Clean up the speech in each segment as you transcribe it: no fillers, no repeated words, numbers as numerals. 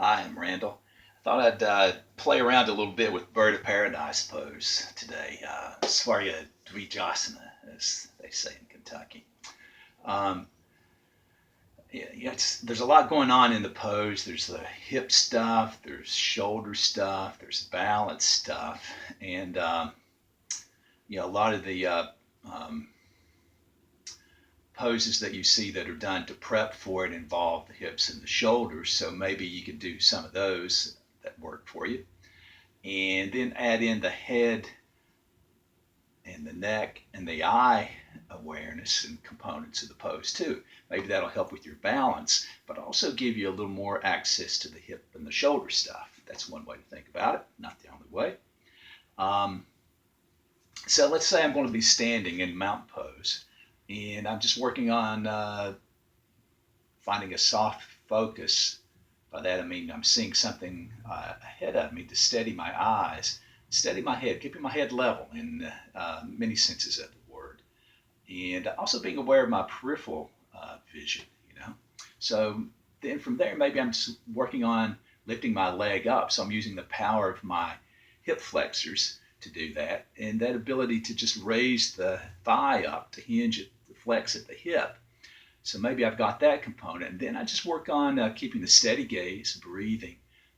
Hi, I'm Randall. I thought I'd play around a little bit with Bird of Paradise pose today. Svarya Dvijasana, as they say in Kentucky. Um, there's a lot going on in the pose. There's the hip stuff, there's shoulder stuff, there's balance stuff, and a lot of the um, poses that you see that are done to prep for it involve the hips and the shoulders. So maybe you could do some of those that work for you. And then add in the head and the neck and the eye awareness and components of the pose too. Maybe that'll help with your balance, but also give you a little more access to the hip and the shoulder stuff. That's one way to think about it, not the only way. Um, so let's say I'm going to be standing in mountain pose, and I'm just working on finding a soft focus. By that I mean I'm seeing something ahead of me to steady my eyes, steady my head, keeping my head level in many senses of the word, and also being aware of my peripheral vision. So then from there maybe I'm just working on lifting my leg up. So I'm using the power of my hip flexors to do that, and that ability to just raise the thigh up to hinge at the flex at the hip. So maybe I've got that component. And then I just work on keeping the steady gaze, breathing,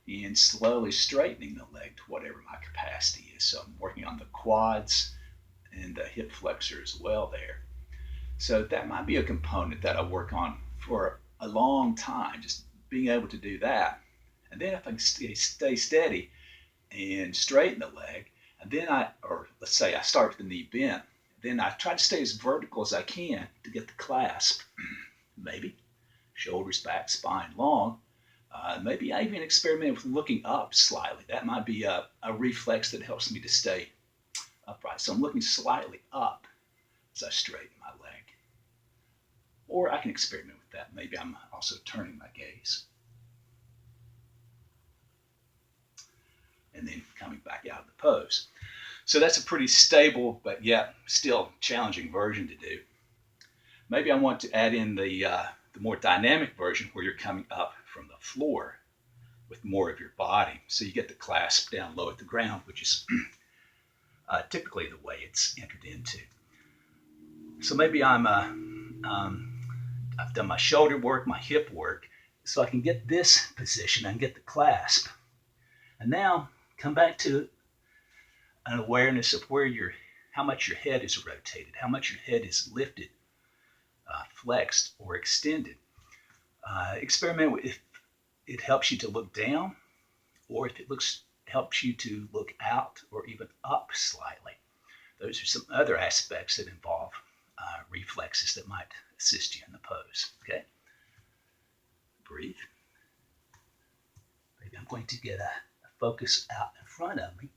and slowly straightening the leg to whatever my capacity is. So I'm working on the quads and the hip flexor as well there. So that might be a component that I work on for a long time, just being able to do that. And then if I can stay steady and straighten the leg, and then or let's say I start with the knee bent, then I try to stay as vertical as I can to get the clasp. Maybe shoulders back, spine long. Maybe I even experiment with looking up slightly. That might be a reflex that helps me to stay upright. So I'm looking slightly up as I straighten my leg. Or I can experiment with that. Maybe I'm also turning my gaze and then coming back out of the pose. So that's a pretty stable, but yet still challenging version to do. Maybe I want to add in the more dynamic version where you're coming up from the floor with more of your body. So you get the clasp down low at the ground, which is typically the way it's entered into. So maybe I've done my shoulder work, my hip work, so I can get this position and get the clasp. And now come back to an awareness of how much your head is rotated, how much your head is lifted, flexed, or extended. Experiment with if it helps you to look down, or if it helps you to look out or even up slightly. Those are some other aspects that involve reflexes that might assist you in the pose. Okay, breathe. Maybe I'm going to get a focus out in front of me,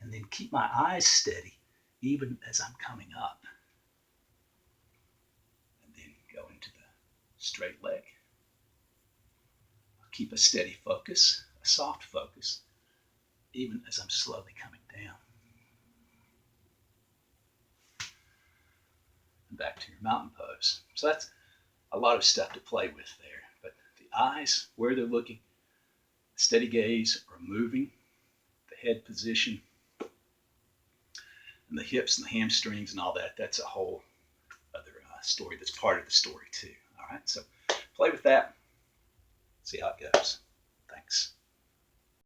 and then keep my eyes steady even as I'm coming up. And then go into the straight leg. Keep a steady focus, a soft focus, even as I'm slowly coming down. And back to your mountain pose. So that's a lot of stuff to play with there. But the eyes, where they're looking, steady gaze or moving, the head position, and the hips and the hamstrings and all that, that's a whole other story that's part of the story too. All right, so play with that, see how it goes. Thanks.